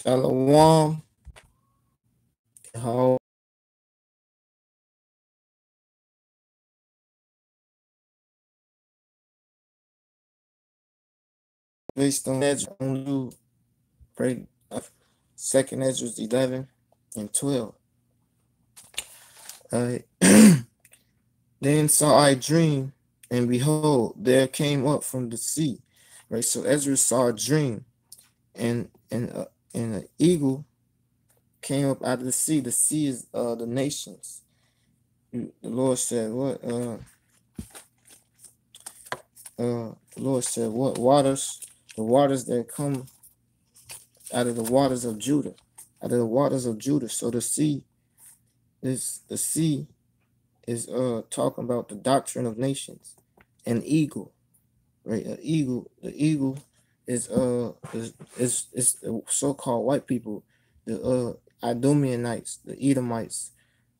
Shalom. How based on that, you break second Ezra's 11 and 12. Uh, then saw I dream, and behold, there came up from the sea. Right. So Ezra saw a dream, and an eagle came up out of the sea. The sea is the nations. The Lord said, "What? The Lord said, what waters? The waters that come out of the waters of Judah, out of the waters of Judah." So the sea is talking about the doctrine of nations. An eagle, right? An eagle. The eagle is the so-called white people, the Idumeanites, the Edomites,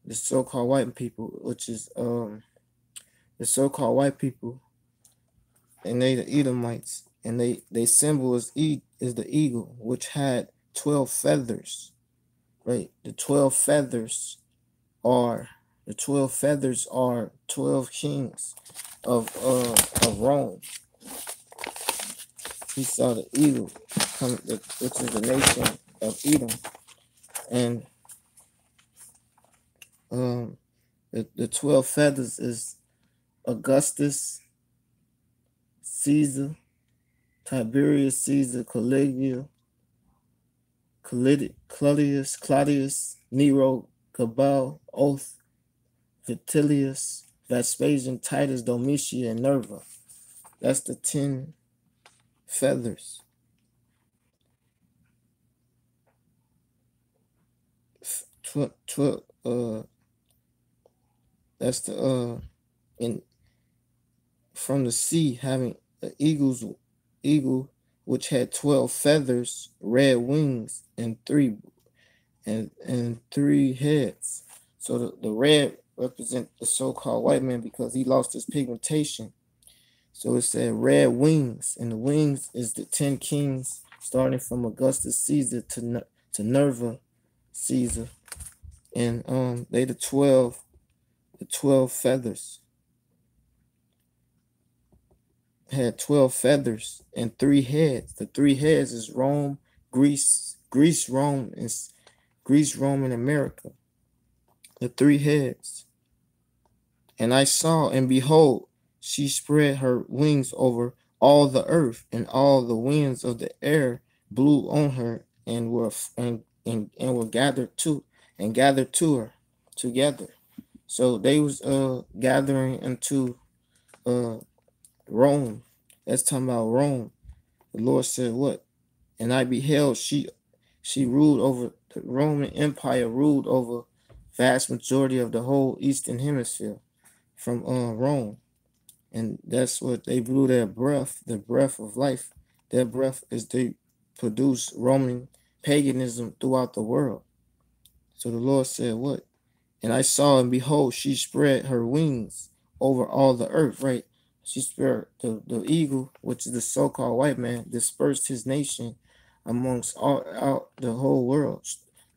the so-called white people, which is the so-called white people, and they the Edomites, and they symbol is the eagle, which had 12 feathers, right? Are the 12 feathers are 12 kings of Rome. He saw the eagle come, which is the nation of Edom, and the 12 feathers is Augustus, Caesar, Tiberius, Caesar, Caligula, Claudius, Nero, Cabal, Oath, Vitellius, Vespasian, Titus, Domitia, and Nerva. That's the 10 feathers. That's the in from the sea, having an eagle which had 12 feathers, red wings, and three heads. So the red represent the so-called white man because he lost his pigmentation. So it said red wings, and the wings is the 10 kings, starting from Augustus Caesar to Nerva Caesar, and they the 12 feathers. Had 12 feathers and 3 heads. The 3 heads is Rome, Greece, Rome, and America. The 3 heads. And I saw, and behold, she spread her wings over all the earth, and all the winds of the air blew on her, and were gathered to her together. So they was gathering into Rome. That's talking about Rome. The Lord said, "What? And I beheld she ruled over the Roman Empire, ruled over vast majority of the whole Eastern Hemisphere from Rome." And that's what they blew their breath, the breath of life. Their breath is they produce Roman paganism throughout the world. So the Lord said, "What? And I saw, and behold, she spread her wings over all the earth," right? She spread the eagle, which is the so-called white man, dispersed his nation amongst all out the whole world.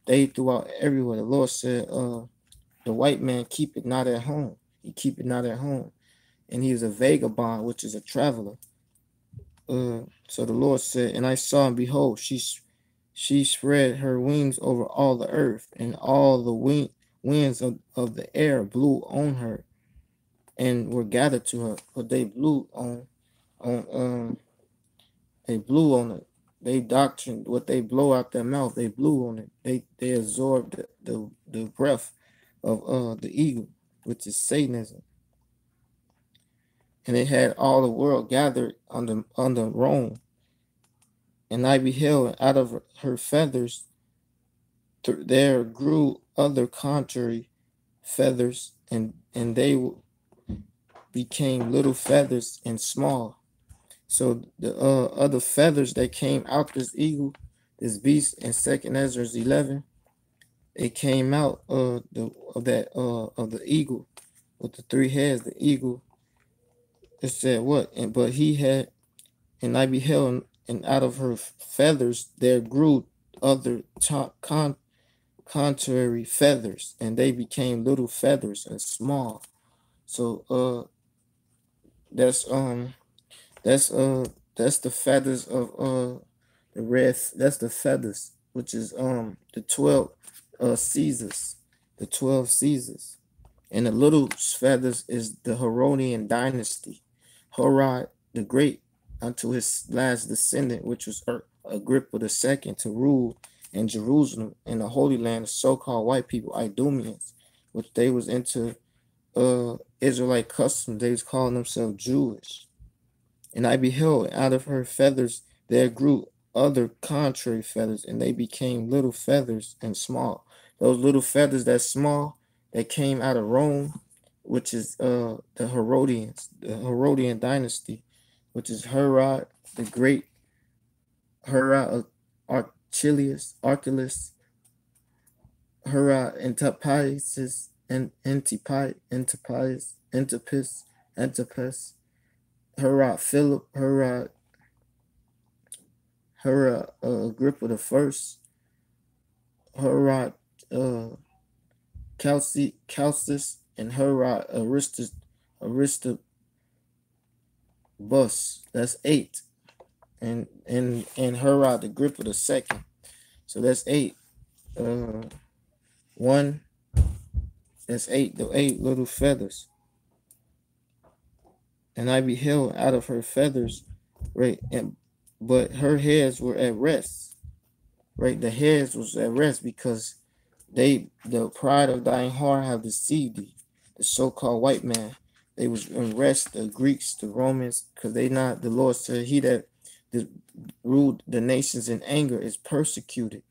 They throughout everywhere. The Lord said, the white man keep it not at home. He keep it not at home. And he is a vagabond, which is a traveler. So the Lord said, and I saw, and behold, she spread her wings over all the earth, and all the winds of the air blew on her, and were gathered to her. But they blew on it. They doctrine what they blow out their mouth. They blew on it. They absorbed the breath of the eagle, which is Satanism. And it had all the world gathered under Rome. And I beheld out of her feathers there grew other contrary feathers, and they became little feathers and small. So the other feathers that came out this eagle, this beast, in 2 Ezra's 11, it came out of the eagle with the 3 heads. The eagle, it said what? But he had, and I beheld, and out of her feathers there grew other contrary feathers, and they became little feathers and small. So that's that's uh that's the feathers of the red. That's the feathers, which is the 12 Caesars, the 12 Caesars. And the little feathers is the Herodian dynasty. Herod the Great unto his last descendant, which was Agrippa the second, to rule in Jerusalem and the Holy Land, the so-called white people, Idumeans, which they was into Israelite customs. They was calling themselves Jewish. And I beheld out of her feathers there grew other contrary feathers, and they became little feathers and small. Those little feathers that small that came out of Rome, which is the Herodians, the Herodian dynasty, which is Herod the Great, Herod Archelaus, Herod Antipas, and Antipas, Herod Philip, Herod Agrippa the first, Herod Chalcis, and Herod Aristobulus. That's 8, and Herod Agrippa the second. So that's 8. 1. That's 8. The 8 little feathers. And I beheld out of her feathers, right, but her heads were at rest. Right, the heads was at rest because the pride of thine heart have deceived thee. The so-called white man, they was in rest. The Greeks, the Romans, because they not. The Lord said, he that ruled the nations in anger is persecuted,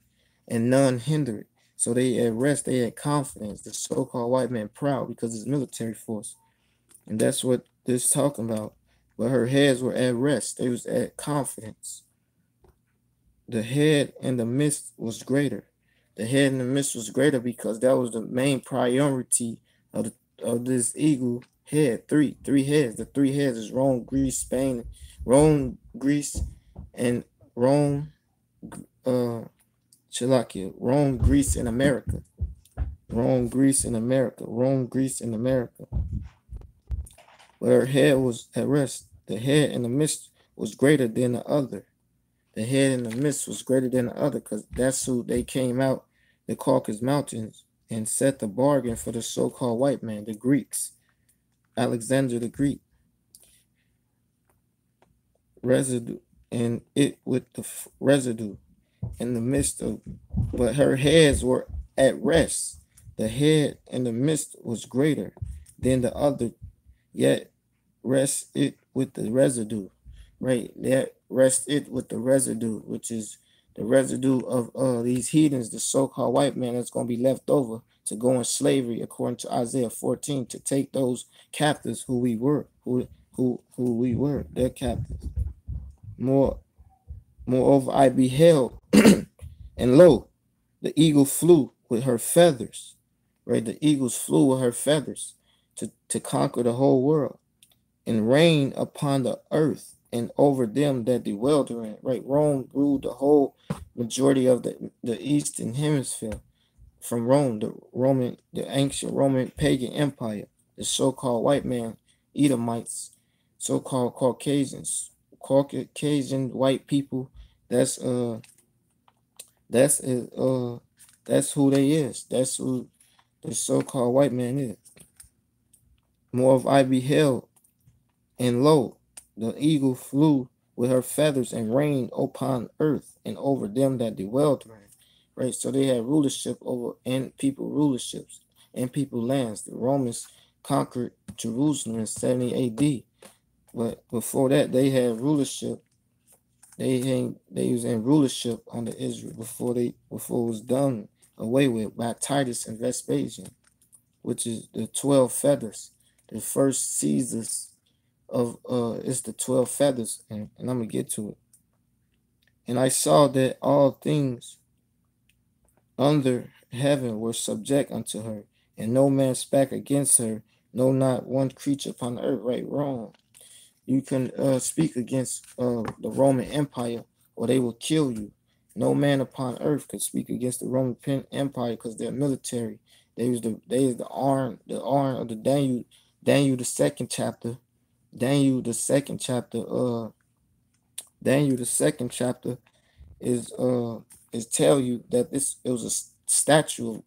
and none hinder it. So they at rest. They had confidence. The so-called white man proud because it's military force, and that's what this talking about. But her heads were at rest. They was at confidence. The head in the midst was greater. The head in the midst was greater because that was the main priority of this eagle head. Three heads. The 3 heads is Rome, Greece, Spain, Rome, Greece, and Rome, Rome, Greece, and America. Rome, Greece, and America. Rome, Greece, and America. Where her head was at rest. The head in the midst was greater than the other. The head in the midst was greater than the other because that's who they came out, the Caucasus Mountains, and set the bargain for the so-called white man, the Greeks, Alexander the Greek. Residue, and it with the residue in the midst of, but her heads were at rest. The head in the midst was greater than the other, yet rest it with the residue. Right, that rest it with the residue, which is the residue of these heathens, the so-called white man that's going to be left over to go in slavery, according to Isaiah 14, to take those captives who we were, who we were, their captives. Moreover, I beheld, and lo, the eagle flew with her feathers. Right, the eagles flew with her feathers to conquer the whole world and reign upon the earth and over them that dwell therein. Right, Rome ruled the whole majority of the Eastern Hemisphere. From Rome, the ancient Roman pagan empire, the so-called white man, Edomites, so-called Caucasians, Caucasian white people. That's that's who they is. That's who the so-called white man is. More of I beheld, and lo, the eagle flew with her feathers and reigned upon earth and over them that dwelled therein. Right, so they had rulership over and people rulerships and people lands. The Romans conquered Jerusalem in 70 A.D. But before that, they had rulership. They was in rulership under Israel before it was done away with by Titus and Vespasian, which is the 12 feathers. The first Caesars of it's the 12 feathers, and I'm gonna get to it. And I saw that all things under heaven were subject unto her, and no man spake against her, no, not one creature upon the earth. Right, wrong. You can speak against the Roman Empire, or they will kill you. No man upon earth could speak against the Roman Empire because they're military. They was the arm of the Daniel the second chapter. Daniel the second chapter. Daniel the second chapter is tell you that it was a statue,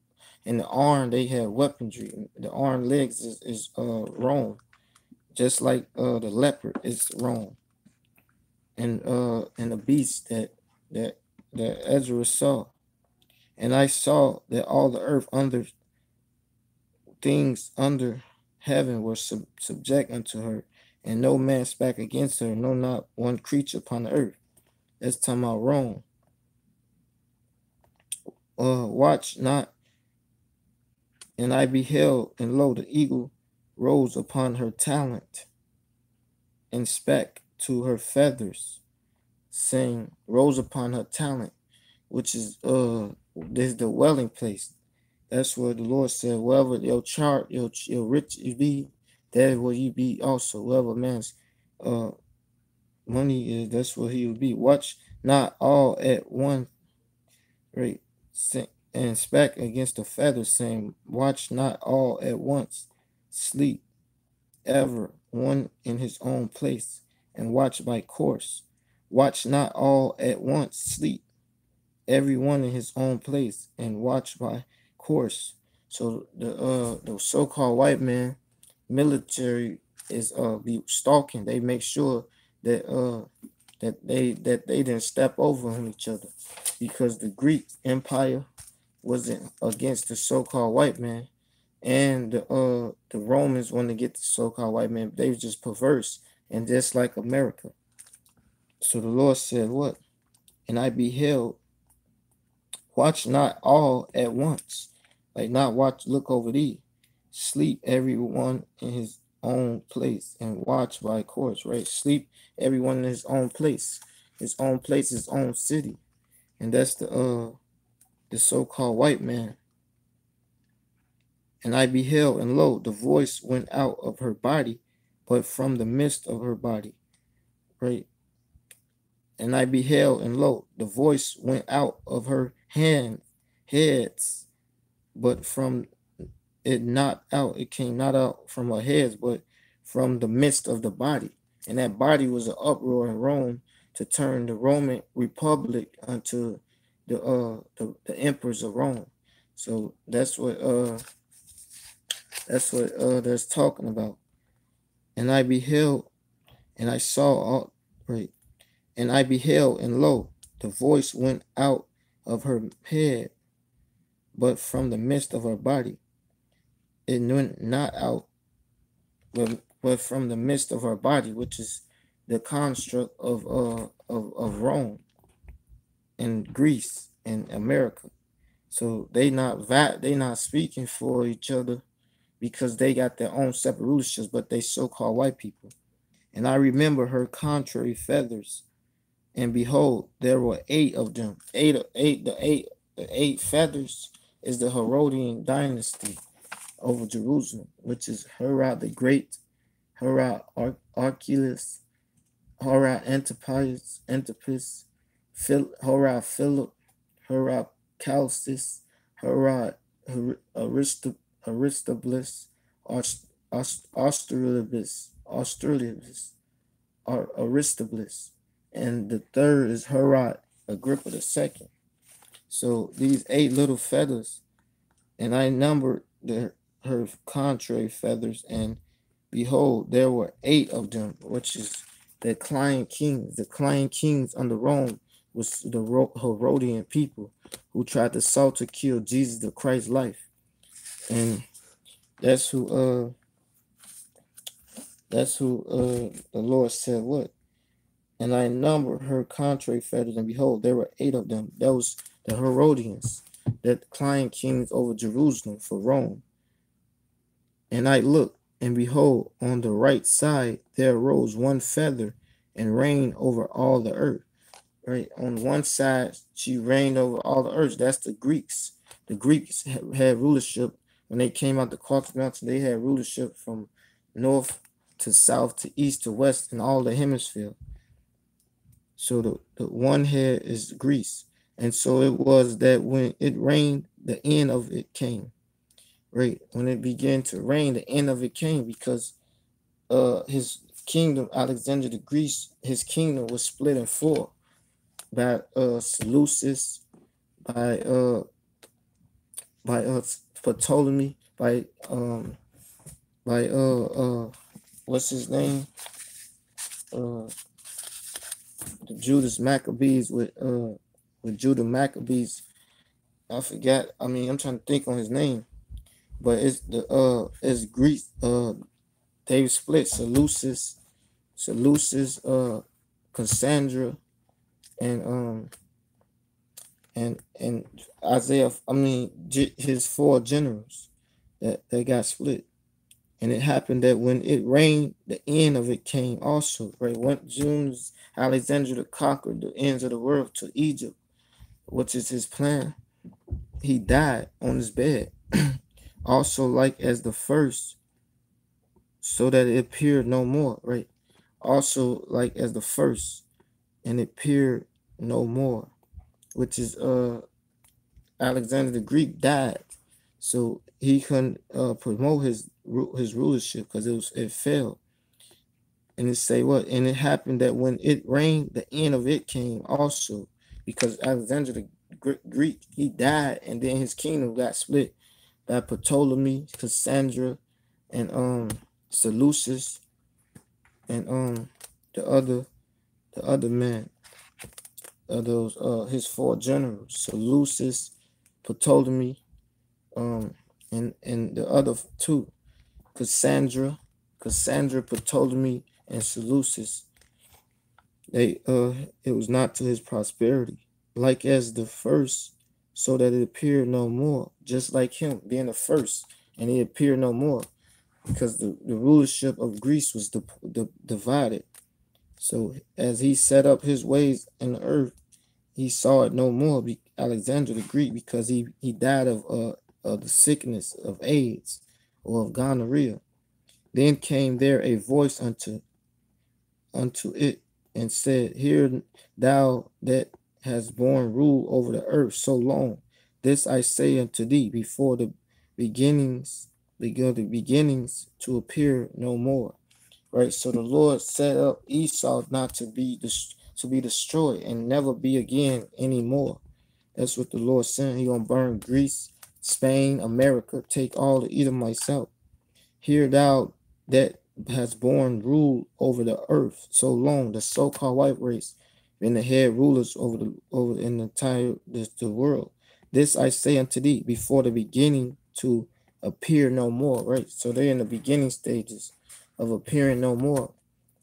and the arm they had weaponry. The arm legs is Rome, just like the leopard is Rome, and the beast that that Ezra saw. And I saw that all the earth under things under heaven were subject unto her, and no man spake against her, no not one creature upon the earth. That's talking about Rome. Watch not, and I beheld, and lo, the eagle rose upon her talent, and spake to her feathers, saying, rose upon her talent, which is this the dwelling place. That's where the Lord said, wherever your chart, your rich you be, that will you be also. Wherever man's money is, that's where he will be. Watch not all at one, right? And spake against the feathers, saying, watch not all at once, sleep ever one in his own place, and watch by course. Watch not all at once, sleep every one in his own place, and watch by course. So the so-called white man military is be stalking. They make sure that that they didn't step over on each other, because the Greek Empire wasn't against the so-called white man, and the Romans wanted to get the so-called white man. They were just perverse, and just like America. So the Lord said, what? And I beheld, watch not all at once, like not watch, look over thee, sleep everyone in his own place, and watch by course, right? Sleep everyone in his own place, his own city, and that's the so-called white man. And I beheld, and lo, the voice went out of her body, but from the midst of her body, right? And I beheld, and lo, the voice went out of her heads, but from it not out, it came not out from her heads, but from the midst of the body. And that body was an uproar in Rome to turn the Roman Republic unto the emperors of Rome. So that's what that's talking about. And I beheld, and I saw all, right. And I beheld, and lo, the voice went out of her head, but from the midst of her body. It went not out, but from the midst of her body, which is the construct of Rome and Greece and America. So they not speaking for each other, because they got their own separate rulerships, but they so-called white people. And I remember her contrary feathers, and behold, there were 8 of them. The eight feathers is the Herodian dynasty over Jerusalem, which is Herod the Great, Herod Archelaus, Herod Antipas, Herod Philip, Herod Calcis, Herod Aristobulus, Aristobulus, and the third is Herod Agrippa II. So these 8 little feathers, and I numbered her contrary feathers, and behold, there were 8 of them, which is the client kings. The client kings under Rome was the Herodian people who tried to assault to kill Jesus the Christ's life. And that's who the Lord said, what? And I numbered her contrary feathers, and behold, there were 8 of them. That was the Herodians, that client kings over Jerusalem for Rome. And I looked, and behold, on the right side there arose one feather, and reigned over all the earth. Right, on one side she reigned over all the earth. That's the Greeks. The Greeks had rulership when they came out the Caucasus Mountain. They had rulership from north to south to east to west in all the hemisphere. So the one head is Greece. And so it was that when it rained, the end of it came. Right? When it began to rain, the end of it came, because his kingdom, Alexander the Greece, his kingdom was split in four by Seleucus, by by Ptolemy, by what's his name? The Judas Maccabees with Judah Maccabees. I forgot. I mean, I'm trying to think on his name, but it's Greece. They split Seleucus, Cassandra, and and Isaiah. I mean, his four generals that they got split. And it happened that when it rained, the end of it came also. Right? When June, Alexander to conquer the ends of the world to Egypt, which is his plan, he died on his bed. Also, like as the first, so that it appeared no more. Right? Also, like as the first, and it appeared no more, which is Alexander the Greek died, so he couldn't promote his rulership because it failed. And it say what? And it happened that when it rained, the end of it came also, because Alexander the Greek, he died, and then his kingdom got split by Ptolemy, Cassandra, and Seleucus, and the other man of those his four generals, Seleucus, Ptolemy, and the other two, Cassandra, Ptolemy, and Seleucus. They it was not to his prosperity, like as the first, so that it appeared no more, just like him being the first, and he appeared no more, because the rulership of Greece was divided. So as he set up his ways in the earth, he saw it no more. Alexander the Greek, because he died of the sickness of AIDS or of gonorrhea. Then came there a voice unto it, and said, Hear thou that hast borne rule over the earth so long. This I say unto thee, before the beginnings to appear no more. Right? So the Lord set up Esau not to be destroyed and never be again anymore. That's what the Lord said. He gonna burn Greece, Spain, America, take all the Edomites out. Hear thou that has borne rule over the earth so long, the so-called white race, and the head rulers over in the entire the world. This I say unto thee, before the beginning to appear no more. Right? So they're in the beginning stages of appearing no more,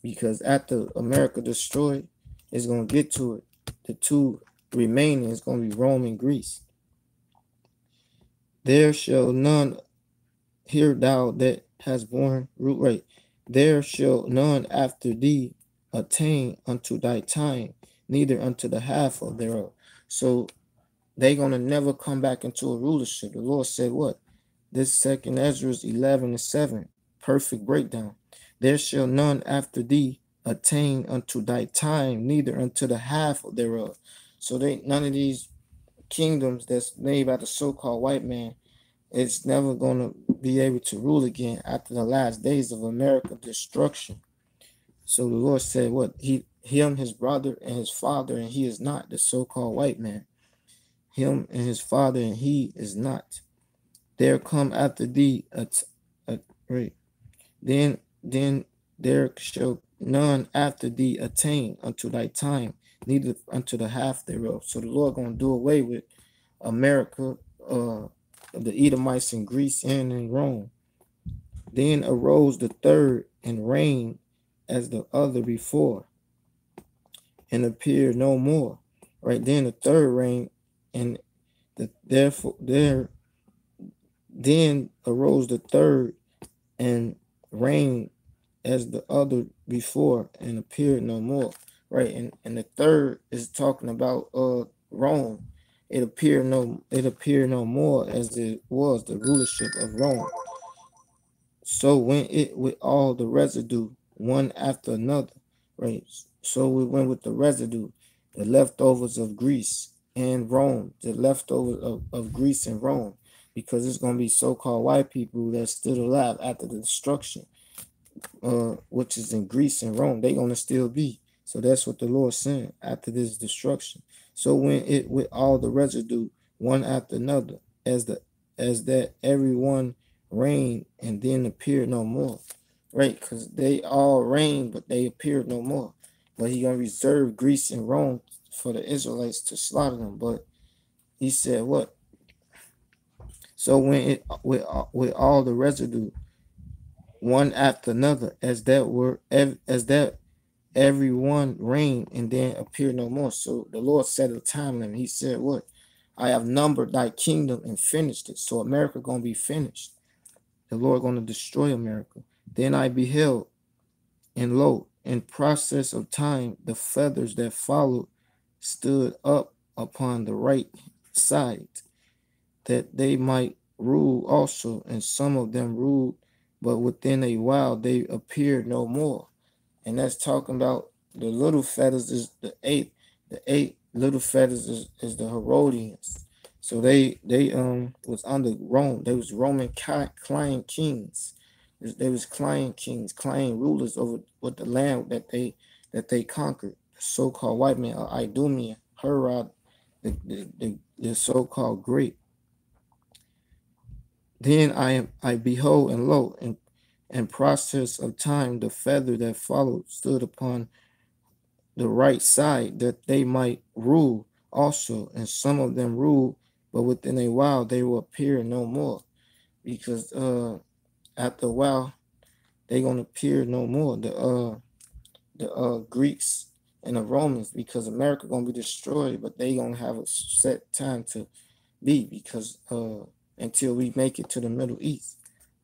because after America destroyed, it's gonna get to it. The two remaining is gonna be Rome and Greece. There shall none hear thou that has borne root. Right? There shall none after thee attain unto thy time, neither unto the half of thereof. So they gonna never come back into a rulership. The Lord said what? This 2esdras 11:7, perfect breakdown. There shall none after thee attain unto thy time, neither unto the half thereof. So none of these kingdoms that's made by the so-called white man, it's never going to be able to rule again after the last days of America's destruction. So the Lord said what? Him, his brother, and his father, and he is not, the so-called white man. Him and his father, and he is not. There come after thee right. Then there shall none after thee attain unto thy time, neither unto the half thereof. So the Lord gonna do away with America, the Edomites in Greece and in Rome. Then arose the third and reigned as the other before, and appeared no more. Right? Then the third reigned, and then arose the third and reigned as the other before, and appeared no more. Right? And the third is talking about Rome. It appeared no more, as it was the rulership of Rome. So went it with all the residue, one after another. Right? So we went with the residue, the leftovers of Greece and Rome, the leftovers of Greece and Rome, because it's going to be so-called white people that stood alive after the destruction, which is in Greece and Rome. They're going to still be. So that's what the Lord said after this destruction. So when it with all the residue, one after another, as that everyone reigned and then appeared no more. Right? Because they all reigned, but they appeared no more. But he gonna reserve Greece and Rome for the Israelites to slaughter them. But he said what? So when it with all the residue, one after another, as that everyone reigned and then appeared no more. So the Lord set a time limit. He said what? I have numbered thy kingdom and finished it. So America gonna be finished. The Lord gonna destroy America. Then I beheld, and lo, in process of time, the feathers that followed stood up upon the right side, that they might rule also, and some of them ruled, but within a while they appeared no more. And that's talking about the little feathers is the eight little feathers is the Herodians. So they was under Rome. They was Roman client kings. They was client kings, client rulers over with the land that they conquered. The so-called white man, Idumea, Herod, the so-called great. Then I behold, and lo, in process of time, the feather that followed stood upon the right side, that they might rule also, and some of them ruled, but within a while they will appear no more, because after a while they gonna appear no more. The Greeks and the Romans, because America gonna be destroyed, but they gonna have a set time to be, because until we make it to the Middle East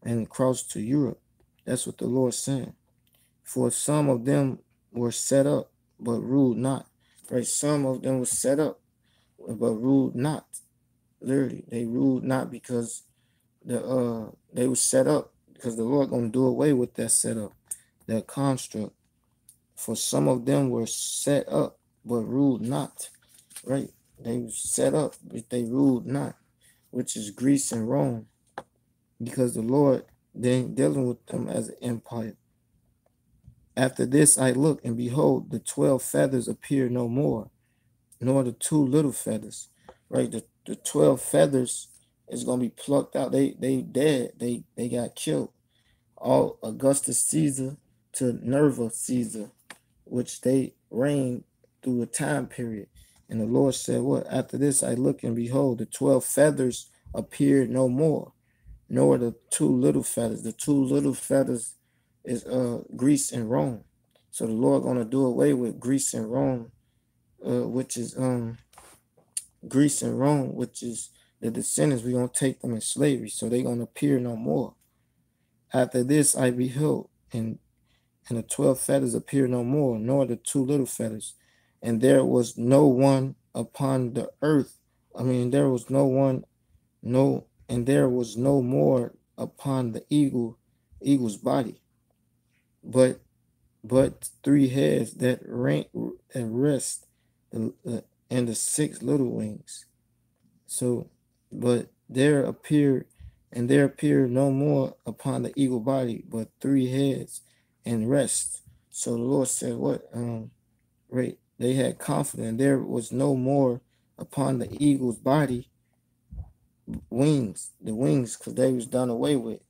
and cross to Europe. That's what the Lord's saying. For some of them were set up, but ruled not. Right? Some of them were set up, but ruled not. Literally, they ruled not because they were set up, because the Lord gonna do away with that setup, that construct. For some of them were set up, but ruled not. Right? They were set up, but they ruled not, which is Greece and Rome, because the Lord, they ain't dealing with them as an empire. After this I looked, and behold, the 12 feathers appeared no more, nor the two little feathers. Right? The 12 feathers is gonna be plucked out. They dead. They got killed. All Augustus Caesar to Nerva Caesar, which they reigned through a time period. And the Lord said, what? After this I looked, and behold, the 12 feathers appeared no more, nor the two little feathers. The two little feathers is Greece and Rome. So the Lord gonna do away with Greece and Rome, which is Greece and Rome, which is the descendants. We're gonna take them in slavery, so they're gonna appear no more. After this I beheld, and the 12 feathers appeared no more, nor the two little feathers. And there was no one upon the earth. There was no one, and there was no more upon the eagle's body, but three heads that rest, and the six little wings. So, but there appeared no more upon the eagle body, but three heads and rest. So the Lord said, what? Right? They had confidence. There was no more upon the eagle's body wings, because they was done away with.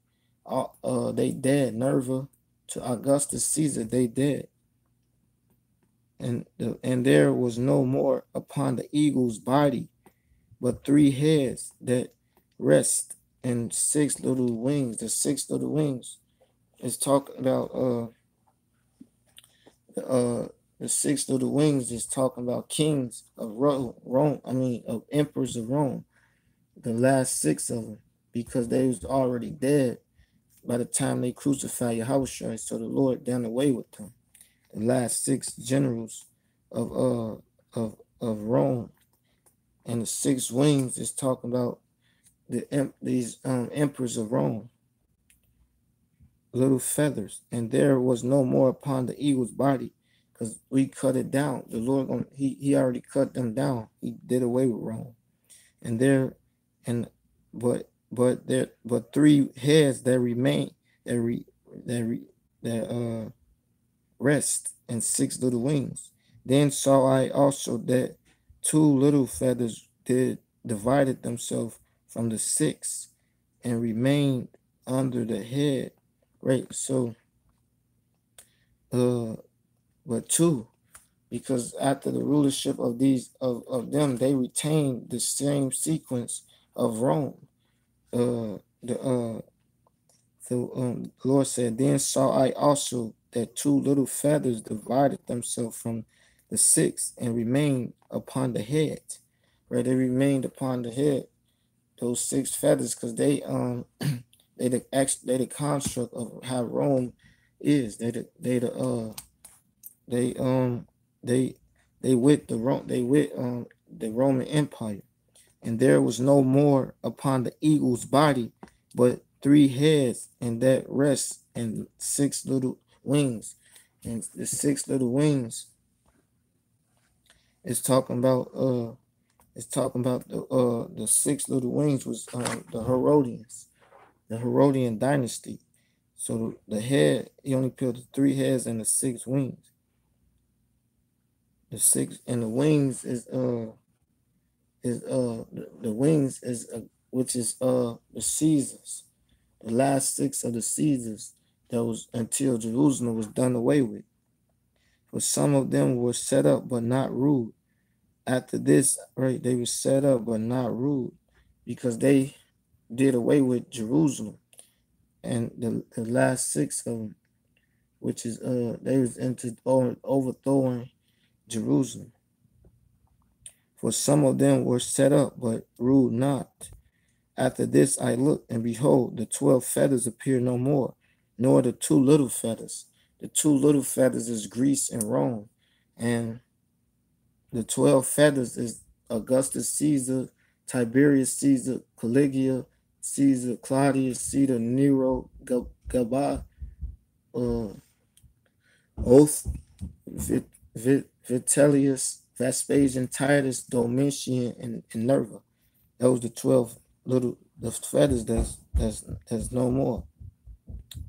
They dead. Nerva to Augustus Caesar, they dead. And there was no more upon the eagle's body, but three heads that rest, and six little wings. The six little wings is talking about the six little wings is talking about kings of Rome. Of emperors of Rome. The last six of them, because they was already dead by the time they crucified Yahushua. So the Lord done away with them. The last six generals of Rome, and the six wings is talking about these emperors of Rome, little feathers. And there was no more upon the eagle's body, because we cut it down. The Lord, he already cut them down. He did away with Rome, and there, and but three heads that remain, that re, that re, that rest, and six little wings. Then saw I also that two little feathers did divided themselves from the six, and remained under the head. Right. So, uh, but two, because after the rulership of these of them, they retained the same sequence of Rome. The Lord said, then saw I also that two little feathers divided themselves from the six, and remained upon the head. Right, they remained upon the head. Those six feathers, because they they the construct of how Rome is. They they they with the Roman Empire, and there was no more upon the eagle's body, but three heads, and that rest, and six little wings, and the six little wings is talking about the six little wings was the Herodians, the Herodian dynasty. So the head, he only peeled the three heads and the six wings. The six and the wings the wings is which is the Caesars, the last six of the Caesars, that was until Jerusalem was done away with. For some of them were set up but not ruled. After this, right, they were set up but not ruled, because they did away with Jerusalem, and the last six of them, which is they was into overthrowing Jerusalem. For some of them were set up but ruled not. After this I looked, and behold, the 12 feathers appeared no more, nor the two little feathers. The two little feathers is Greece and Rome, and the 12 feathers is Augustus Caesar, Tiberius Caesar, Caligula Caesar, Claudius Caesar, Nero, Gaba, Oath, Vitellius, Vespasian, Titus, Domitian, and Nerva. Those the 12 little the feathers that's no more.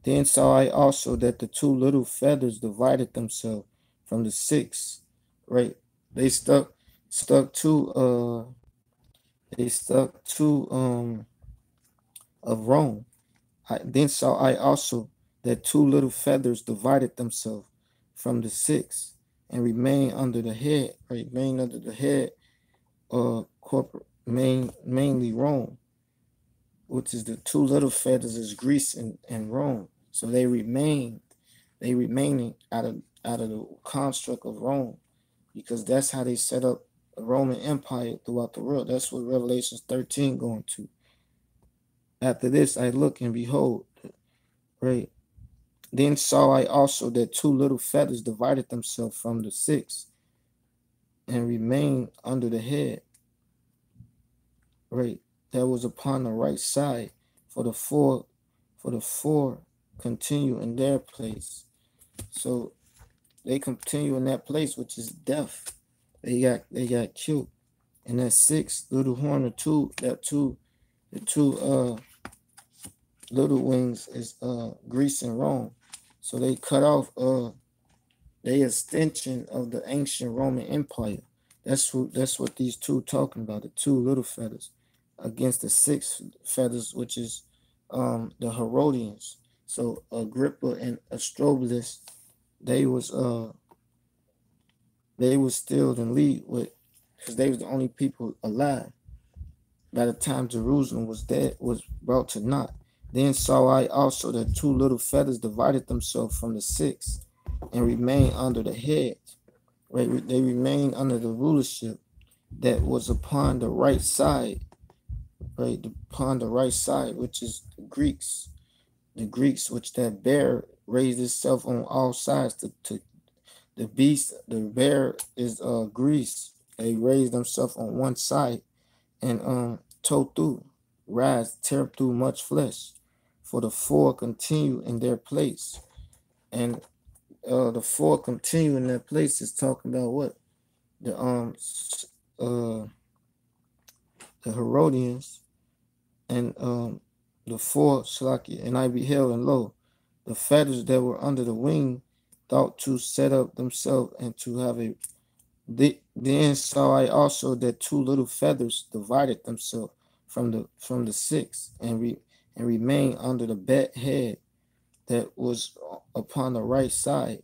Then saw I also that the two little feathers divided themselves from the six. Right, they stuck to of Rome. Then saw I also that two little feathers divided themselves from the six, and remained under the head. Right, remained under the head. Corporate mainly Rome, which is the two little feathers is Greece and Rome. So they remaining out of the construct of Rome, because that's how they set up a Roman Empire throughout the world. That's what Revelation 13 going to. After this I look, and behold, right, then saw I also that two little feathers divided themselves from the six, and remained under the head. Right, that was upon the right side, for the four continue in their place. So they continue in that place, which is death. They got killed. And that six little horn, the two little wings is Greece and Rome. So they cut off the extension of the ancient Roman Empire. That's what these two talking about, the two little feathers against the six feathers, which is the Herodians. So Agrippa and Astrobulus, they was still in lead with, because they was the only people alive by the time Jerusalem was brought to naught. Then saw I also that two little feathers divided themselves from the six, and remained under the head. Right, they remained under the rulership that was upon the right side. Right, upon the right side, which is the Greeks. The Greeks, which that bear raised itself on all sides to the beast. The bear is Greece. They raised themselves on one side, and tore through, rise, tear through much flesh. For the four continue in their place, and the four continue in that place is talking about what? The uh the Herodians and the four Shalaki, and I beheld, and lo, the feathers that were under the wing thought to set up themselves and to have a. Then saw I also that two little feathers divided themselves from the six, and remained under the head that was upon the right side.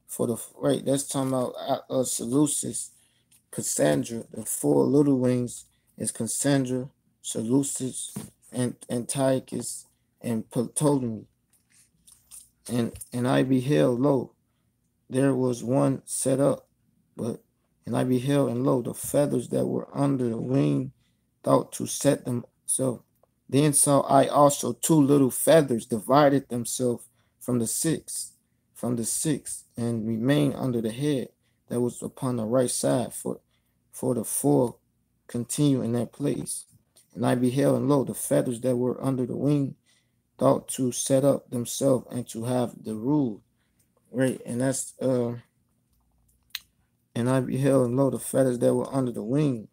For the right, that's talking about Seleucus, Cassandra. The four little wings is Cassandra, Seleucus, and Antiochus, and Ptolemy. And I beheld, lo, there was one set up, but and I beheld, and lo, the feathers that were under the wing thought to set themselves. Then saw I also two little feathers divided themselves from the six, and remained under the head that was upon the right side. For the four continue in that place. And I beheld, and lo, the feathers that were under the wing thought to set up themselves and to have the rule. Right, and that's and I beheld, and lo, the feathers that were under the wing.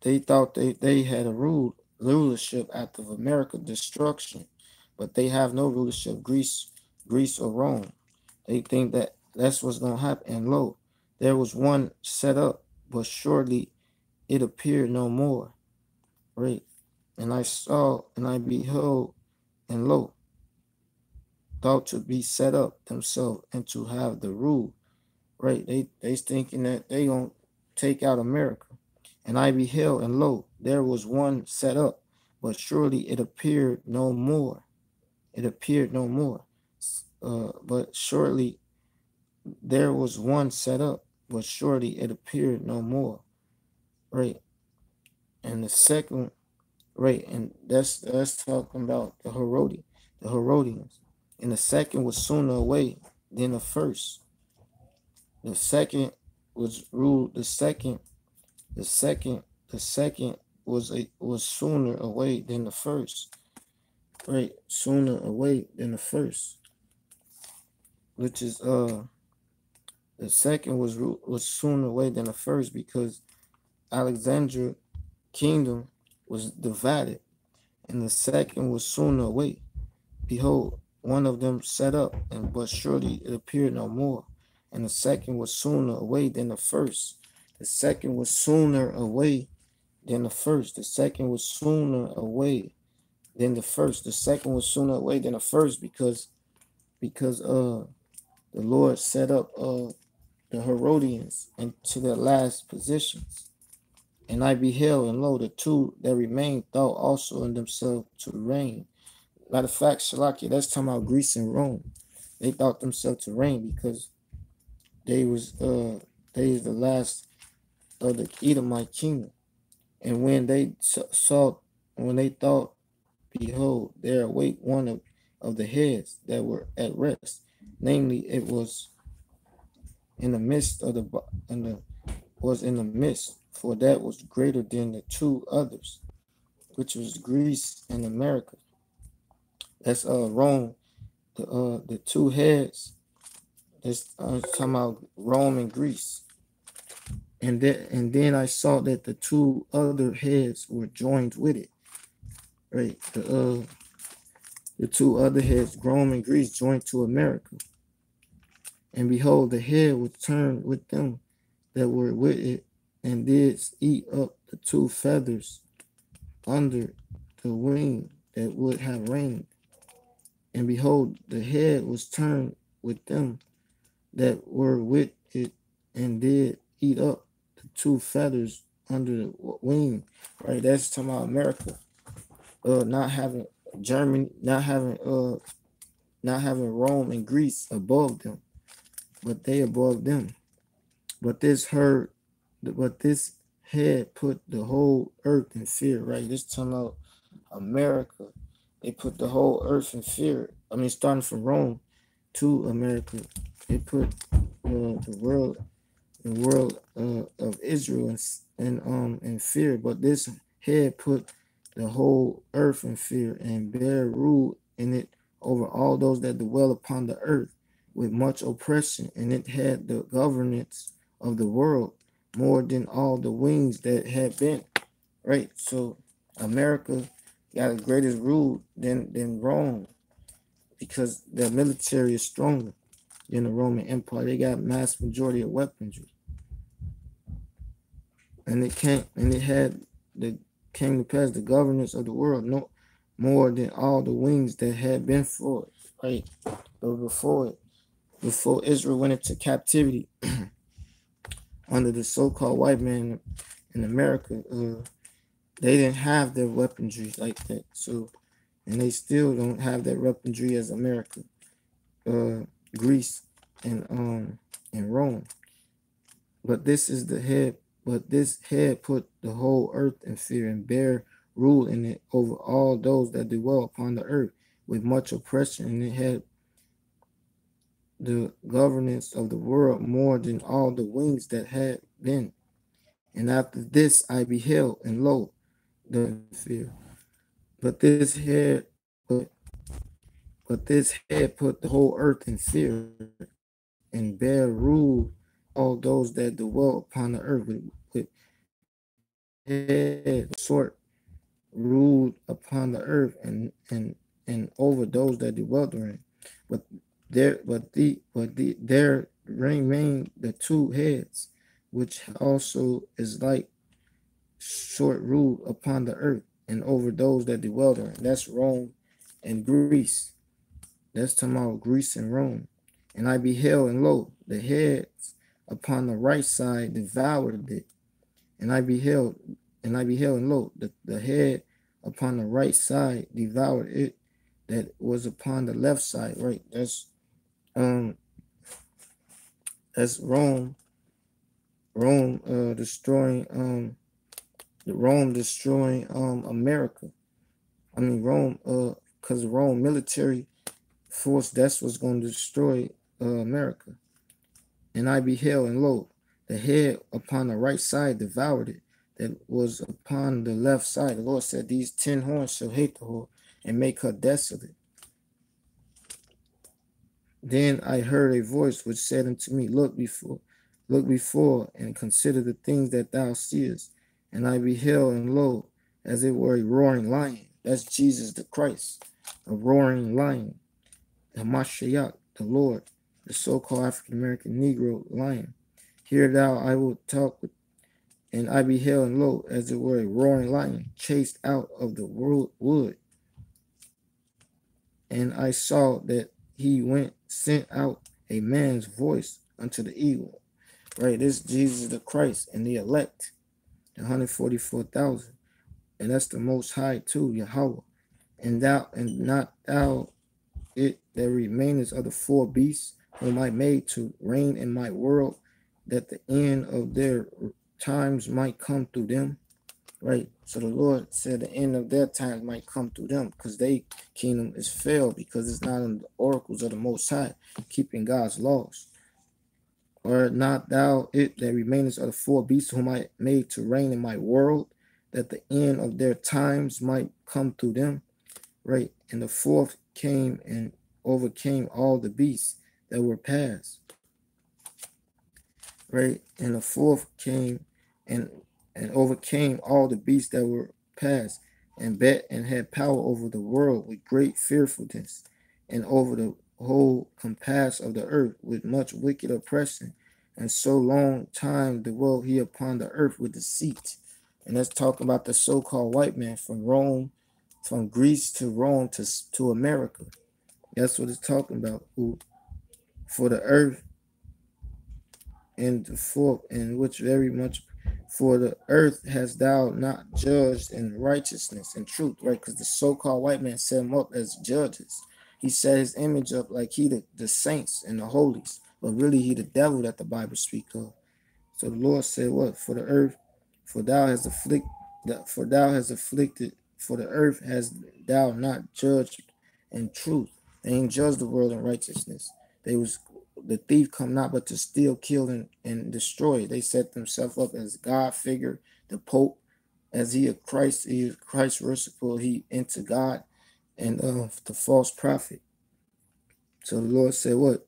They thought they had a rulership after America destruction, but they have no rulership, Greece or Rome. They think that that's what's going to happen. And lo, there was one set up, but shortly it appeared no more. Right, and I saw, and I beheld, and lo, thought to be set up themselves and to have the rule. Right, they thinking that they gonna take out America. And I beheld, and lo, there was one set up, but surely it appeared no more. It appeared no more. But surely there was one set up, but surely it appeared no more. Right. And the second, right, and that's talking about the Herodians. And the second was sooner away than the first. The second was ruled. The second was sooner away than the first. Right, sooner away than the first, which is the second was sooner away than the first, because Alexandria kingdom was divided, and the second was sooner away. Behold, one of them set up, and but surely it appeared no more. And the second was sooner away than the first. The second was sooner away than the first. The second was sooner away than the first. The second was sooner away than the first, because the Lord set up the Herodians into their last positions. And I beheld, and lo, the two that remained thought also in themselves to reign. Matter of fact, Shalakia, that's talking about Greece and Rome. They thought themselves to reign because they was the last of the Edomite kingdom. And when they thought, behold, there await one of the heads that were at rest. Namely, it was in the midst of in the midst, for that was greater than the two others, which was Greece and America. That's Rome. The two heads. That's talking about Rome and Greece. And then I saw that the two other heads were joined with it. Right. The two other heads, Rome and Greece, joined to America. And behold, the head was turned with them that were with it, and did eat up the two feathers under the wing that would have reigned. And behold, the head was turned with them that were with it, and did eat up the two feathers under the wing. Right, that's talking about America. Not having Germany, not having Rome and Greece above them, but they above them. But this head put the whole earth in fear. Right, this talking about America. They put the whole earth in fear. I mean, starting from Rome to America, they put the world of Israel in fear. But this head put the whole earth in fear, and bear rule in it over all those that dwell upon the earth. with much oppression, and it had the governance of the world more than all the wings that had been. Right? So America got the greatest rule than Rome because their military is stronger than the Roman Empire. They got mass majority of weaponry. And it had the came to pass the governance of the world no more than all the wings that had been for it. Right? But before Israel went into captivity under the so-called white man in America, they didn't have their weaponry like that. So, and they still don't have that weaponry as America, Greece, and Rome. But this is the head. But this head put the whole earth in fear and bear rule in it over all those that dwell upon the earth with much oppression, and it had the governance of the world more than all the wings that had been. And after this I beheld, and lo, the fear. But this head put but this head put the whole earth in fear and bear rule all those that dwell upon the earth with head short ruled upon the earth and over those that dwell therein. But there remain the two heads, which also is like short rule upon the earth and over those that dwell therein. That's Rome and Greece. That's talking about Greece and Rome. And I beheld, and lo, the heads upon the right side devoured it. And I beheld, and lo, the head upon the right side devoured it that was upon the left side. Right. Um that's Rome destroying America. I mean Rome because Rome military force, that's what's going to destroy America. And I beheld, and lo, the head upon the right side devoured it that was upon the left side. The Lord said, these 10 horns shall hate the whore and make her desolate. Then I heard a voice which said unto me, look before, and consider the things that thou seest. And I beheld, and lo, as it were a roaring lion. That's Jesus the Christ, a roaring lion. The Mashiach, the Lord, the so-called African-American Negro lion. Hear thou, I will talk with, and I beheld, and lo, as it were a roaring lion, chased out of the wood. And I saw that he sent out a man's voice unto the eagle. Right, this is Jesus the Christ and the elect, the 144,000. And that's the Most High too, Yahweh. And not thou it that remaineth of the four beasts whom I made to reign in my world, that the end of their times might come through them. Right. So the Lord said the end of their times might come through them because they kingdom is failed because it's not in the oracles of the Most High, keeping God's laws. Or not thou it that remaineth of the four beasts whom I made to reign in my world, that the end of their times might come through them. Right. And the fourth came and overcame all the beasts that were past. Right. And the fourth came and overcame all the beasts that were past, and bet and had power over the world with great fearfulness, and over the whole compass of the earth with much wicked oppression. And so long time dwelt he upon the earth with deceit. And that's talking about the so-called white man from Rome, from Greece to Rome to America. That's what it's talking about. Who for the earth and the fourth, and which very much for the earth has thou not judged in righteousness and truth, right? Because the so-called white man set him up as judges. He set his image up like he the saints and the holies, but really he the devil that the Bible speaks of. So the Lord said, what? For the earth, for thou hast afflicted, for the earth has thou not judged in truth. They ain't judged the world in righteousness. The thief come not but to steal, kill, and destroy. They set themselves up as God figure, the Pope, as he is Christ worshipful, he into God, and the false prophet. So the Lord said, what?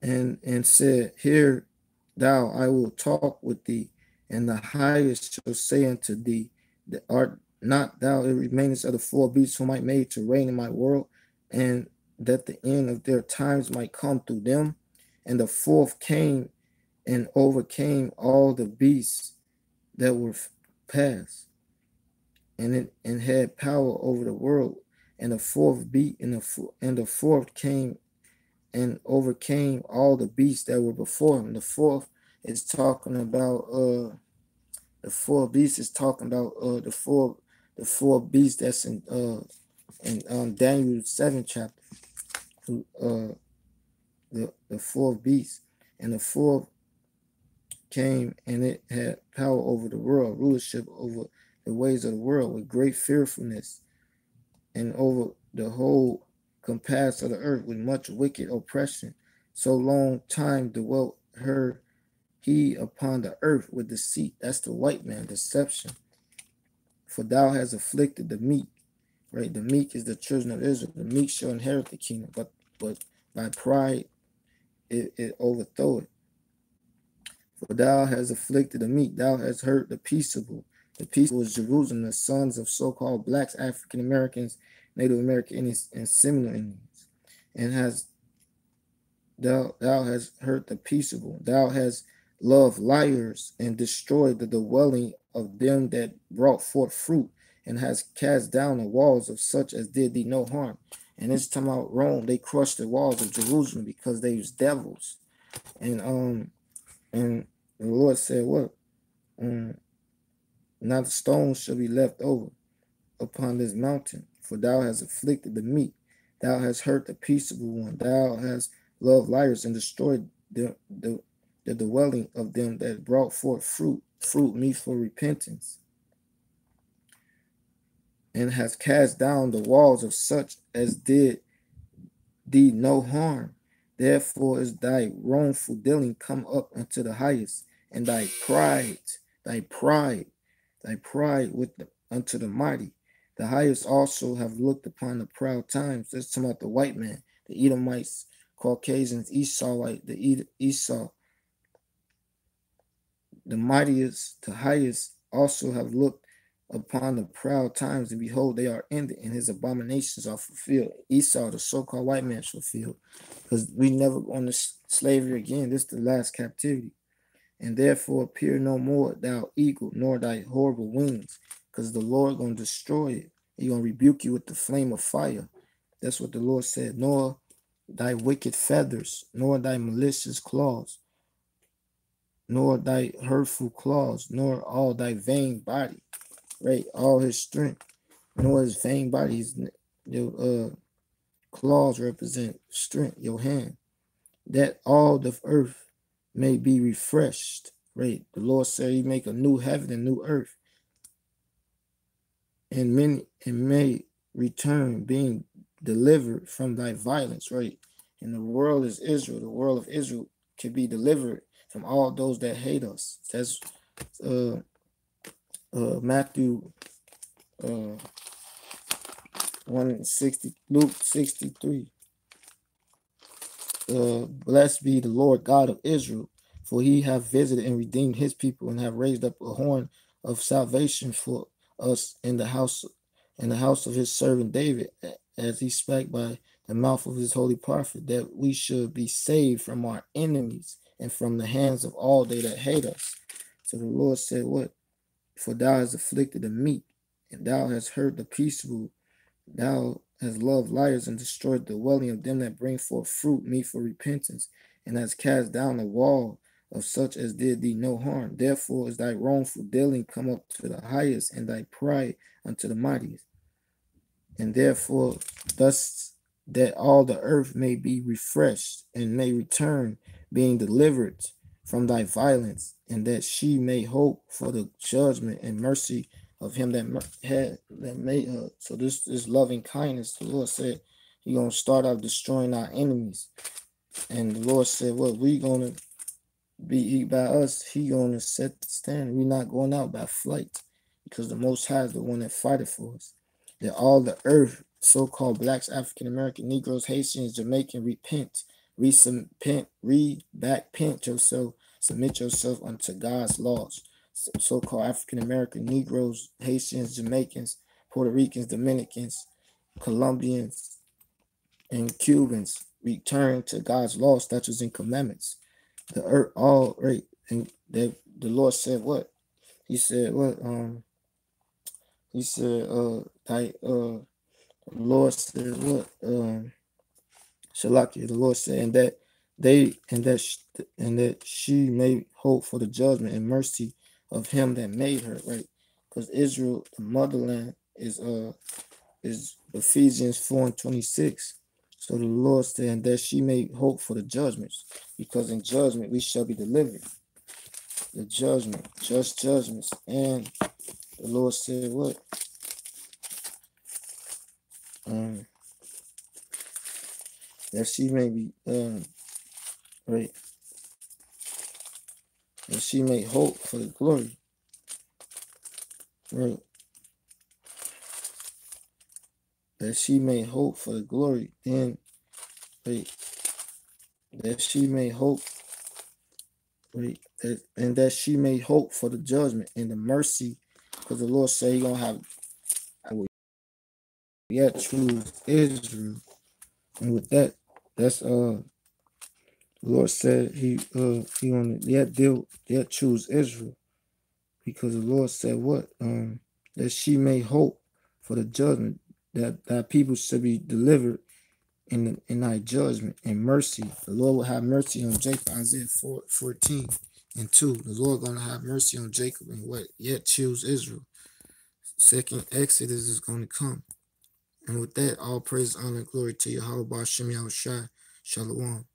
and said, Hear thou, I will talk with thee, and the highest shall say unto thee, that art not thou it remainest of the four beasts whom I made to reign in my world, and that the end of their times might come through them. And the fourth came and overcame all the beasts that were past, and had power over the world. And the fourth beat and the fourth came and overcame all the beasts that were before him. The fourth is talking about the four beasts is talking about the four beasts that's in Daniel 7 chapter. The fourth beast, and the fourth came and it had power over the world, rulership over the ways of the world with great fearfulness, and over the whole compass of the earth with much wicked oppression. So long time dwelt her he upon the earth with deceit. That's the white man, deception. For thou hast afflicted the meek, right? The meek is the children of Israel. The meek shall inherit the kingdom, but by pride it overthrow it. For thou hast afflicted the meek, thou hast hurt the peaceable. The peaceable is Jerusalem, the sons of so-called blacks, African Americans, Native American Indians, and similar Indians. And thou hast hurt the peaceable. Thou hast loved liars and destroyed the dwelling of them that brought forth fruit, and has cast down the walls of such as did thee no harm. And it's talking about Rome. They crushed the walls of Jerusalem because they was devils. And the Lord said, what? Now the stones shall be left over upon this mountain, for thou hast afflicted the meek, thou hast hurt the peaceable one, thou hast loved liars and destroyed the dwelling of them that brought forth fruit meet for repentance, and hast cast down the walls of such as did thee no harm. Therefore is thy wrongful dealing come up unto the highest, and thy pride unto the mighty. The highest also have looked upon the proud times. That's talking about the white man, the Edomites, Caucasians, Esauite, the Esau. The mightiest, the highest, also have looked upon the proud times, and behold, they are ended, and his abominations are fulfilled. Esau, the so-called white man, is fulfilled, because we never go into slavery again. This is the last captivity. And therefore appear no more thou eagle, nor thy horrible wings, because the Lord gonna destroy it. He gonna rebuke you with the flame of fire. That's what the Lord said. Nor thy wicked feathers, nor thy malicious claws, nor thy hurtful claws, nor all thy vain body, right? All his strength, nor his vain body. Your claws represent strength, your hand, that all the earth may be refreshed, right? The Lord said he make a new heaven and new earth, and may return, being delivered from thy violence, right? And the world is Israel. The world of Israel can be delivered from all those that hate us. That's Matthew 160, Luke 63. Blessed be the Lord God of Israel, for he hath visited and redeemed his people, and have raised up a horn of salvation for us in the house of his servant David, as he spake by the mouth of his holy prophet, that we should be saved from our enemies and from the hands of all they that hate us. So the Lord said, what? For thou hast afflicted the meek, and thou hast hurt the peaceable. Thou hast loved liars and destroyed the dwelling of them that bring forth fruit meet for repentance, and hast cast down the wall of such as did thee no harm. Therefore is thy wrongful dealing come up to the highest, and thy pride unto the mightiest. And therefore, thus that all the earth may be refreshed, and may return, being delivered from thy violence, and that she may hope for the judgment and mercy of him that made her. So this is loving kindness. The Lord said he gonna start out destroying our enemies, and the Lord said, "What we gonna be by us? He gonna set the standard. We're not going out by flight, because the Most High is the one that fighted for us. That all the earth, so-called blacks, African American, Negroes, Haitians, Jamaican, repent Repent yourself, submit yourself unto God's laws. So-called African American, Negroes, Haitians, Jamaicans, Puerto Ricans, Dominicans, Colombians, and Cubans return to God's law, statutes, and commandments. The earth, all right, and the Lord said what? He said what? He said, the Lord said what? Shalaki, the Lord said, and that and that she may hope for the judgment and mercy of him that made her, right? Because Israel, the motherland, is Ephesians 4:26. So the Lord said, and that she may hope for the judgments, because in judgment we shall be delivered. The judgment, just judgments. And the Lord said what? That she may be right, that she may hope for the glory. Right. That she may hope for the glory. And right, that she may hope, right, and that she may hope for the judgment and the mercy, because the Lord said He gonna have, I will yet choose Israel. And with that, that's the Lord said he gonna yet choose Israel, because the Lord said what? That she may hope for the judgment, that people should be delivered in thy judgment and mercy. The Lord will have mercy on Jacob. Isaiah 14:2. The Lord gonna have mercy on Jacob and what? Yet choose Israel. Second Exodus is gonna come. And with that, all praise, honor, and glory to Yahweh Ba'Shem Yahushua. Shalom.